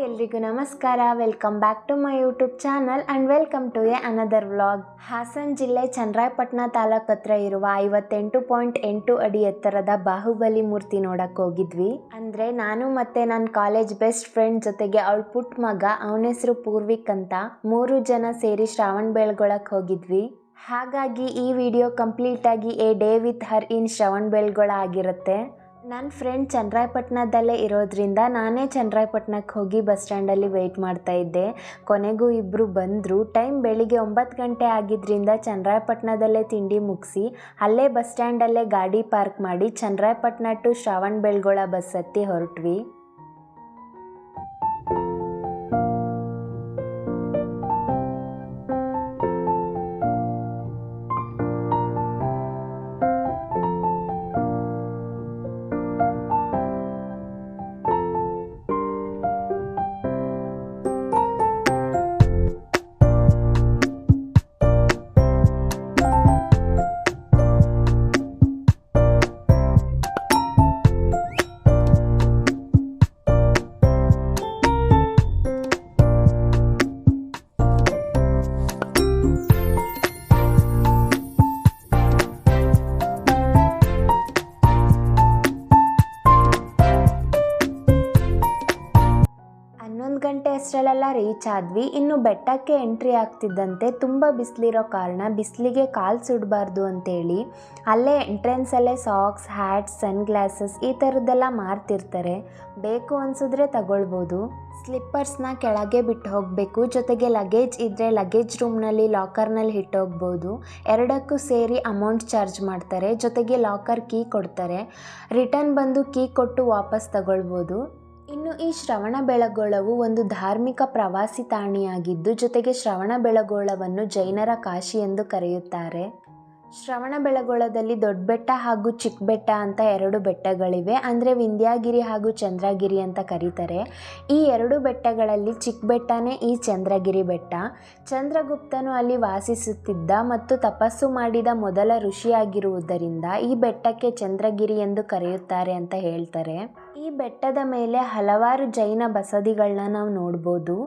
ಎಲ್ರಿಗೂ ನಮಸ್ಕಾರ. Welcome back to my YouTube channel and welcome to another vlog. Hassan ಜಿಲ್ಲೆ ಚನ್ನರಾಯಪಟ್ಟಣ ತಾಲೂಕು ಹತ್ರ ಇರುವ 58.8 ಅಡಿ ಎತ್ತರದ ಬಾಹುಬಲಿ ಮೂರ್ತಿ ನೋಡಕ್ಕೆ ಹೋಗಿದ್ವಿ. ಅಂದರೆ ನಾನು ಮತ್ತು ನನ್ನ ಕಾಲೇಜ್ ಬೆಸ್ಟ್ ಫ್ರೆಂಡ್ ಜೊತೆಗೆ ಅವಳ ಪುಟ್ಟ ಮಗ, ಅವನ ಹೆಸರು ಪೂರ್ವಿಕ್ ಅಂತ, 3 ಜನ ಸೇರಿ ಶ್ರವಣಬೆಳಗೊಳಕ್ಕೆ ಹೋಗಿದ್ವಿ. ಹಾಗಾಗಿ ಈ ವಿಡಿಯೋ ಕಂಪ್ಲೀಟಾಗಿ ಎ ಡೇ ವಿತ್ ಹರ್ ಇನ್ ಶ್ರವಣಬೆಳಗೊಳ ಆಗಿರುತ್ತೆ. ನನ್ನ ಫ್ರೆಂಡ್ ಚನ್ನರಾಯಪಟ್ಟಣದಲ್ಲೇ ಇರೋದ್ರಿಂದ ನಾನೇ ಚನ್ನರಾಯಪಟ್ಟಣಕ್ಕೆ ಹೋಗಿ ಬಸ್ ಸ್ಟ್ಯಾಂಡಲ್ಲಿ ವೆಯ್ಟ್ ಮಾಡ್ತಾ ಇದ್ದೆ. ಕೊನೆಗೂ ಇಬ್ಬರು ಬಂದರು. ಟೈಮ್ ಬೆಳಿಗ್ಗೆ 9 ಗಂಟೆ ಆಗಿದ್ದರಿಂದ ಚನ್ನರಾಯಪಟ್ಟಣದಲ್ಲೇ ತಿಂಡಿ ಮುಗಿಸಿ ಅಲ್ಲೇ ಬಸ್ ಸ್ಟ್ಯಾಂಡಲ್ಲೇ ಗಾಡಿ ಪಾರ್ಕ್ ಮಾಡಿ ಚನ್ನರಾಯಪಟ್ಟಣ ಟು ಶ್ರವಣಬೆಳಗೊಳ ಬಸ್ ಹತ್ತಿ ಹೊರಟ್ವಿ. ಗಂಟೆ ಅಷ್ಟರಲ್ಲೆಲ್ಲ ರೀಚ್ ಆದ್ವಿ. ಇನ್ನು ಬೆಟ್ಟಕ್ಕೆ ಎಂಟ್ರಿ ಆಗ್ತಿದ್ದಂತೆ ತುಂಬ ಬಿಸಿಲಿರೋ ಕಾರಣ ಬಿಸಿಲಿಗೆ ಕಾಲು ಸುಡಬಾರ್ದು ಅಂತೇಳಿ ಅಲ್ಲೇ ಎಂಟ್ರೆನ್ಸಲ್ಲೇ ಸಾಕ್ಸ್, ಹ್ಯಾಟ್ಸ್, ಸನ್ ಗ್ಲಾಸಸ್ ಈ ಥರದ್ದೆಲ್ಲ ಮಾರ್ತಿರ್ತಾರೆ. ಬೇಕು ಅನಿಸಿದ್ರೆ ತಗೊಳ್ಬೋದು. ಸ್ಲಿಪ್ಪರ್ಸ್ನ ಕೆಳಗೆ ಬಿಟ್ಟು ಹೋಗಬೇಕು. ಜೊತೆಗೆ ಲಗೇಜ್ ಇದ್ದರೆ ಲಗೇಜ್ ರೂಮ್ನಲ್ಲಿ ಲಾಕರ್ನಲ್ಲಿ ಇಟ್ಟೋಗ್ಬೋದು. ಎರಡಕ್ಕೂ ಸೇರಿ ಅಮೌಂಟ್ ಚಾರ್ಜ್ ಮಾಡ್ತಾರೆ. ಜೊತೆಗೆ ಲಾಕರ್ ಕೀ ಕೊಡ್ತಾರೆ. ರಿಟರ್ನ್ ಬಂದು ಕೀ ಕೊಟ್ಟು ವಾಪಸ್ ತಗೊಳ್ಬೋದು. ಇನ್ನು ಈ ಶ್ರವಣಬೆಳಗೊಳವು ಒಂದು ಧಾರ್ಮಿಕ ಪ್ರವಾಸಿ ತಾಣಿಯಾಗಿದ್ದು, ಜೊತೆಗೆ ಶ್ರವಣಬೆಳಗೊಳವನ್ನು ಜೈನರ ಕಾಶಿ ಎಂದು ಕರೆಯುತ್ತಾರೆ. ಶ್ರವಣಬೆಳಗೊಳದಲ್ಲಿ ದೊಡ್ಡ ಬೆಟ್ಟ ಹಾಗೂ ಚಿಕ್ಕ ಬೆಟ್ಟ ಅಂತ 2 ಬೆಟ್ಟಗಳಿವೆ. ಅಂದರೆ ವಿಂಧ್ಯಗಿರಿ ಹಾಗೂ ಚಂದ್ರಗಿರಿ ಅಂತ ಕರೀತಾರೆ. ಈ 2 ಬೆಟ್ಟಗಳಲ್ಲಿ ಚಿಕ್ಕ ಬೆಟ್ಟನೇ ಈ ಚಂದ್ರಗಿರಿ ಬೆಟ್ಟ. ಚಂದ್ರಗುಪ್ತನು ಅಲ್ಲಿ ವಾಸಿಸುತ್ತಿದ್ದ ಮತ್ತು ತಪಸ್ಸು ಮಾಡಿದ ಮೊದಲ ಋಷಿಯಾಗಿರುವುದರಿಂದ ಈ ಬೆಟ್ಟಕ್ಕೆ ಚಂದ್ರಗಿರಿ ಎಂದು ಕರೆಯುತ್ತಾರೆ ಅಂತ ಹೇಳ್ತಾರೆ. ಈ ಬೆಟ್ಟದ ಮೇಲೆ ಹಲವಾರು ಜೈನ ಬಸದಿಗಳನ್ನ ನಾವು ನೋಡ್ಬೋದು.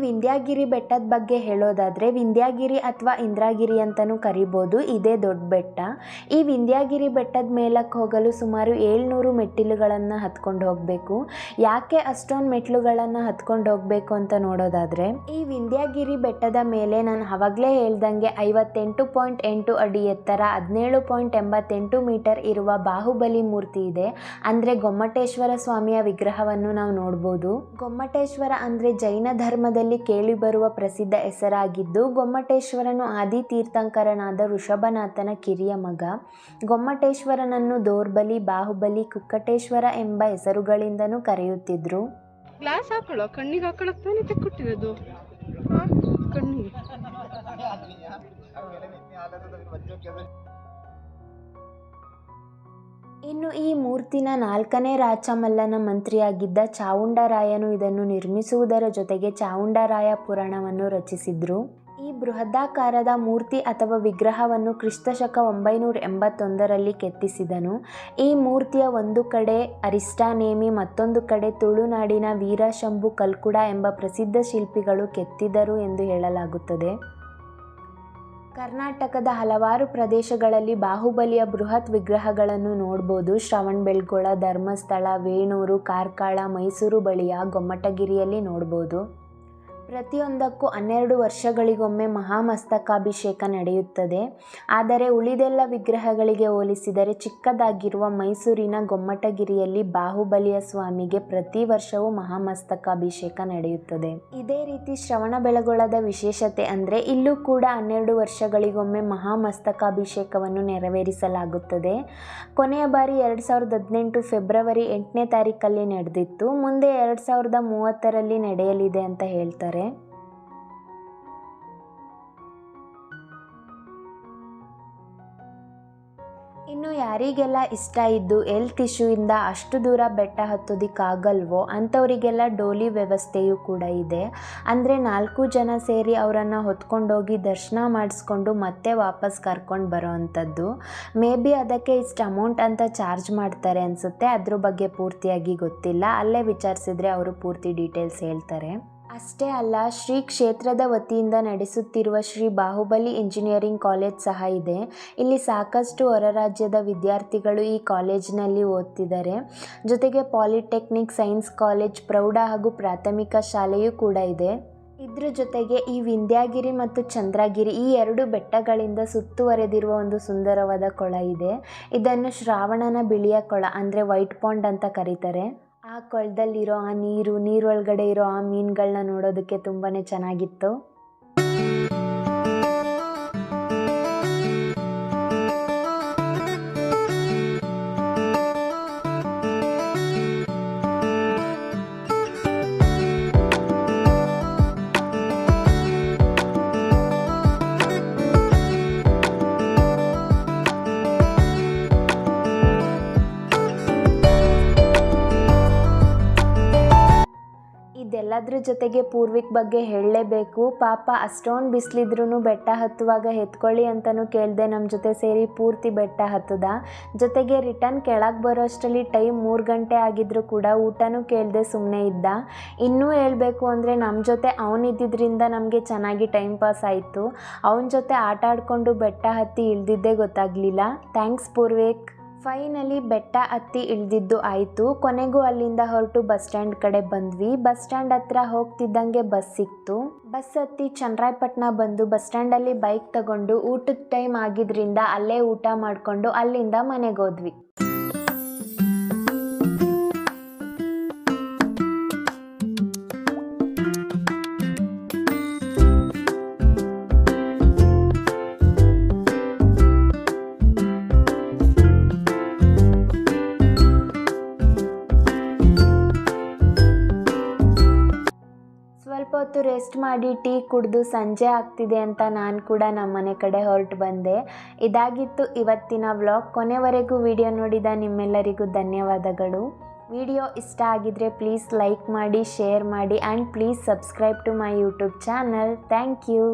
ವಿಂಧ್ಯಗಿರಿ ಬೆಟ್ಟದ ಬಗ್ಗೆ ಹೇಳೋದಾದರೆ ವಿಂಧ್ಯಗಿರಿ ಅಥವಾ ಇಂದ್ರಗಿರಿ ಅಂತಲೂ ಕರಿಬೋದು. ಇದೇ ದೊಡ್ಡ ಬೆಟ್ಟ. ಈ ವಿಂಧ್ಯಗಿರಿ ಬೆಟ್ಟದ ಮೇಲಕ್ಕೆ ಹೋಗಲು ಸುಮಾರು 700 ಮೆಟ್ಟಿಲುಗಳನ್ನು ಹತ್ಕೊಂಡು ಹೋಗಬೇಕು. ಯಾಕೆ ಅಷ್ಟೊಂದು ಮೆಟ್ಟಿಲುಗಳನ್ನು ಹತ್ಕೊಂಡು ಹೋಗಬೇಕು ಅಂತ ನೋಡೋದಾದರೆ, ಈ ವಿಂಧ್ಯಗಿರಿ ಬೆಟ್ಟದ ಮೇಲೆ ನಾನು ಆವಾಗಲೇ ಹೇಳ್ದಂಗೆ 58.8 ಅಡಿ ಎತ್ತರ, 17.88 ಮೀಟರ್ ಇರುವ ಬಾಹುಬಲಿ ಮೂರ್ತಿ ಇದೆ. ಅಂದರೆ ಗೊಮ್ಮಟೇಶ್ವರ ಸ್ವಾಮಿಯ ವಿಗ್ರಹವನ್ನು ನಾವು ನೋಡ್ಬೋದು. ಗೊಮ್ಮಟೇಶ್ವರ ಅಂದರೆ ಜೈನ ಧರ್ಮದಲ್ಲಿ ಕೇಳಿಬರುವ ಪ್ರಸಿದ್ಧ ಹೆಸರಾಗಿದ್ದು, ಗೊಮ್ಮಟೇಶ್ವರನು ಆದಿ ತೀರ್ಥಂಕರನಾದ ಋಷಭನಾಥನ ಕಿರಿಯ ಮಗ. ಗೊಮ್ಮಟೇಶ್ವರನನ್ನು ದೋರ್ಬಲಿ, ಬಾಹುಬಲಿ, ಕುಕ್ಕಟೇಶ್ವರ ಎಂಬ ಹೆಸರುಗಳಿಂದನೂ ಕರೆಯುತ್ತಿದ್ರು. ಗ್ಲಾಸ್ ಹಾಕೊಳ್ಳೋ, ಕಣ್ಣಿಗೆ ಹಾಕೊಳ್ಳೋಕೆ ತಾನೇ ತೆಕ್ಕೊಟ್ಟಿರೋದು. ಕಣ್ಣಿಗೆ ಇನ್ನು ಈ ಮೂರ್ತಿನ 4ನೇ ರಾಚಮಲ್ಲನ ಮಂತ್ರಿಯಾಗಿದ್ದ ಚಾವುಂಡರಾಯನು ಇದನ್ನು ನಿರ್ಮಿಸುವುದರ ಜೊತೆಗೆ ಚಾವುಂಡರಾಯ ಪುರಾಣವನ್ನು ರಚಿಸಿದ್ರು. ಈ ಬೃಹದಾಕಾರದ ಮೂರ್ತಿ ಅಥವಾ ವಿಗ್ರಹವನ್ನು ಕ್ರಿಸ್ತಶಕ 981ರಲ್ಲಿ ಕೆತ್ತಿಸಿದನು. ಈ ಮೂರ್ತಿಯ ಒಂದು ಕಡೆ ಅರಿಸ್ಟಾನೇಮಿ, ಮತ್ತೊಂದು ಕಡೆ ತುಳುನಾಡಿನ ವೀರಶಂಭು ಕಲ್ಕುಡ ಎಂಬ ಪ್ರಸಿದ್ಧ ಶಿಲ್ಪಿಗಳು ಕೆತ್ತಿದರು ಎಂದು ಹೇಳಲಾಗುತ್ತದೆ. ಕರ್ನಾಟಕದ ಹಲವಾರು ಪ್ರದೇಶಗಳಲ್ಲಿ ಬಾಹುಬಲಿಯ ಬೃಹತ್ ವಿಗ್ರಹಗಳನ್ನು ನೋಡ್ಬೋದು. ಶ್ರವಣಬೆಳಗೊಳ, ಧರ್ಮಸ್ಥಳ, ವೇಣೂರು, ಕಾರ್ಕಳ, ಮೈಸೂರು ಬಳಿಯ ಗೊಮ್ಮಟಗಿರಿಯಲ್ಲಿ ನೋಡ್ಬೋದು. ಪ್ರತಿಯೊಂದಕ್ಕೂ 12 ವರ್ಷಗಳಿಗೊಮ್ಮೆ ಮಹಾಮಸ್ತಕಾಭಿಷೇಕ ನಡೆಯುತ್ತದೆ. ಆದರೆ ಉಳಿದೆಲ್ಲ ವಿಗ್ರಹಗಳಿಗೆ ಹೋಲಿಸಿದರೆ ಚಿಕ್ಕದಾಗಿರುವ ಮೈಸೂರಿನ ಗೊಮ್ಮಟಗಿರಿಯಲ್ಲಿ ಬಾಹುಬಲಿಯ ಸ್ವಾಮಿಗೆ ಪ್ರತಿ ವರ್ಷವೂ ಮಹಾಮಸ್ತಕಾಭಿಷೇಕ ನಡೆಯುತ್ತದೆ. ಇದೇ ರೀತಿ ಶ್ರವಣಬೆಳಗೊಳದ ವಿಶೇಷತೆ ಅಂದರೆ ಇಲ್ಲೂ ಕೂಡ 12 ವರ್ಷಗಳಿಗೊಮ್ಮೆ ಮಹಾಮಸ್ತಕಾಭಿಷೇಕವನ್ನು ನೆರವೇರಿಸಲಾಗುತ್ತದೆ. ಕೊನೆಯ ಬಾರಿ 2018 ಫೆಬ್ರವರಿ 8ನೇ ತಾರೀಕಲ್ಲಿ ನಡೆದಿತ್ತು. ಮುಂದೆ 2030ರಲ್ಲಿ ನಡೆಯಲಿದೆ ಅಂತ ಹೇಳ್ತಾರೆ. ಯಾರಿಗೆಲ್ಲ ಇಷ್ಟ ಇದ್ದು ಹೆಲ್ತ್ ಇಶ್ಯೂಯಿಂದ ಅಷ್ಟು ದೂರ ಬೆಟ್ಟ ಹತ್ತೋದಕ್ಕಾಗಲ್ವೋ ಅಂಥವರಿಗೆಲ್ಲ ಡೋಲಿ ವ್ಯವಸ್ಥೆಯೂ ಕೂಡ ಇದೆ. ಅಂದರೆ 4 ಜನ ಸೇರಿ ಅವರನ್ನು ಹೊತ್ಕೊಂಡೋಗಿ ದರ್ಶನ ಮಾಡಿಸ್ಕೊಂಡು ಮತ್ತೆ ವಾಪಸ್ ಕರ್ಕೊಂಡು ಬರೋ ಅಂಥದ್ದು. ಮೇ ಬಿ ಅದಕ್ಕೆ ಇಷ್ಟು ಅಮೌಂಟ್ ಅಂತ ಚಾರ್ಜ್ ಮಾಡ್ತಾರೆ ಅನಿಸುತ್ತೆ. ಅದ್ರ ಬಗ್ಗೆ ಪೂರ್ತಿಯಾಗಿ ಗೊತ್ತಿಲ್ಲ. ಅಲ್ಲೇ ವಿಚಾರಿಸಿದ್ರೆ ಅವರು ಪೂರ್ತಿ ಡೀಟೇಲ್ಸ್ ಹೇಳ್ತಾರೆ. ಅಷ್ಟೇ ಅಲ್ಲ, ಶ್ರೀ ಕ್ಷೇತ್ರದ ವತಿಯಿಂದ ನಡೆಸುತ್ತಿರುವ ಶ್ರೀ ಬಾಹುಬಲಿ ಇಂಜಿನಿಯರಿಂಗ್ ಕಾಲೇಜ್ ಸಹ ಇದೆ. ಇಲ್ಲಿ ಸಾಕಷ್ಟು ಹೊರ ರಾಜ್ಯದ ವಿದ್ಯಾರ್ಥಿಗಳು ಈ ಕಾಲೇಜಿನಲ್ಲಿ ಓದ್ತಿದ್ದಾರೆ. ಜೊತೆಗೆ ಪಾಲಿಟೆಕ್ನಿಕ್, ಸೈನ್ಸ್ ಕಾಲೇಜ್, ಪ್ರೌಢ ಹಾಗೂ ಪ್ರಾಥಮಿಕ ಶಾಲೆಯೂ ಕೂಡ ಇದೆ. ಇದ್ರ ಜೊತೆಗೆ ಈ ವಿಂಧ್ಯಗಿರಿ ಮತ್ತು ಚಂದ್ರಗಿರಿ ಈ 2 ಬೆಟ್ಟಗಳಿಂದ ಸುತ್ತುವರೆದಿರುವ ಒಂದು ಸುಂದರವಾದ ಕೊಳ ಇದೆ. ಇದನ್ನು ಶ್ರಾವಣನ ಬಿಳಿಯ ಕೊಳ ಅಂದರೆ ವೈಟ್ ಪಾಂಡ್ ಅಂತ ಕರೀತಾರೆ. ಆ ಕೊಳದಲ್ಲಿರೋ ಆ ನೀರೊಳಗಡೆ ಇರೋ ಆ ಮೀನುಗಳನ್ನ ನೋಡೋದಕ್ಕೆ ತುಂಬಾ ಚೆನ್ನಾಗಿತ್ತು. ಇದೆಲ್ಲದ್ರ ಜೊತೆಗೆ ಪೂರ್ವಿಕ್ ಬಗ್ಗೆ ಹೇಳಲೇಬೇಕು. ಪಾಪ ಅಷ್ಟೊಂದು ಬಿಸಿಲಿದ್ರೂ ಬೆಟ್ಟ ಹತ್ತುವಾಗ ಎತ್ಕೊಳ್ಳಿ ಅಂತಲೂ ಕೇಳಿದೆ ನಮ್ಮ ಜೊತೆ ಸೇರಿ ಪೂರ್ತಿ ಬೆಟ್ಟ ಹತ್ತದ. ಜೊತೆಗೆ ರಿಟರ್ನ್ ಕೆಳಗೆ ಬರೋ ಅಷ್ಟರಲ್ಲಿ ಟೈಮ್ 3 ಗಂಟೆ ಆಗಿದ್ರೂ ಕೂಡ ಊಟನೂ ಕೇಳದೆ ಸುಮ್ಮನೆ ಇದ್ದ. ಇನ್ನೂ ಹೇಳಬೇಕು ಅಂದರೆ ನಮ್ಮ ಜೊತೆ ಅವನಿದ್ದಿದ್ದರಿಂದ ನಮಗೆ ಚೆನ್ನಾಗಿ ಟೈಮ್ ಪಾಸ್ ಆಯಿತು. ಅವನ ಜೊತೆ ಆಟ ಆಡಿಕೊಂಡು ಬೆಟ್ಟ ಹತ್ತಿ ಇಳಿದಿದ್ದೇ ಗೊತ್ತಾಗಲಿಲ್ಲ. ಥ್ಯಾಂಕ್ಸ್ ಪೂರ್ವಿಕ್. ಫೈನಲಿ ಬೆಟ್ಟ ಹತ್ತಿ ಇಳಿದಿದ್ದು ಆಯಿತು. ಕೊನೆಗೂ ಅಲ್ಲಿಂದ ಹೊರಟು ಬಸ್ ಸ್ಟ್ಯಾಂಡ್ ಕಡೆ ಬಂದ್ವಿ. ಬಸ್ ಸ್ಟ್ಯಾಂಡ್ ಹತ್ರ ಹೋಗ್ತಿದ್ದಂಗೆ ಬಸ್ ಸಿಕ್ತು. ಬಸ್ ಹತ್ತಿ ಚನ್ನರಾಯಪಟ್ಟಣ ಬಂದು ಬಸ್ ಸ್ಟ್ಯಾಂಡಲ್ಲಿ ಬೈಕ್ ತಗೊಂಡು ಊಟದ ಟೈಮ್ ಆಗಿದ್ರಿಂದ ಅಲ್ಲೇ ಊಟ ಮಾಡಿಕೊಂಡು ಅಲ್ಲಿಂದ ಮನೆಗೆ ಹೋದ್ವಿ. ಸ್ವಲ್ಪ ಹೊತ್ತು ರೆಸ್ಟ್ ಮಾಡಿ ಟೀ ಕುಡಿದು ಸಂಜೆ ಆಗ್ತಿದೆ ಅಂತ ನಾನು ಕೂಡ ನಮ್ಮ ಮನೆ ಕಡೆ ಹೊರಟು ಬಂದೆ. ಇದಾಗಿತ್ತು ಇವತ್ತಿನ ವ್ಲಾಗ್. ಕೊನೆವರೆಗೂ ವಿಡಿಯೋ ನೋಡಿದ ನಿಮ್ಮೆಲ್ಲರಿಗೂ ಧನ್ಯವಾದಗಳು. ವಿಡಿಯೋ ಇಷ್ಟ ಆಗಿದ್ರೆ ಪ್ಲೀಸ್ ಲೈಕ್ ಮಾಡಿ, ಶೇರ್ ಮಾಡಿ and please subscribe to my YouTube channel. Thank you.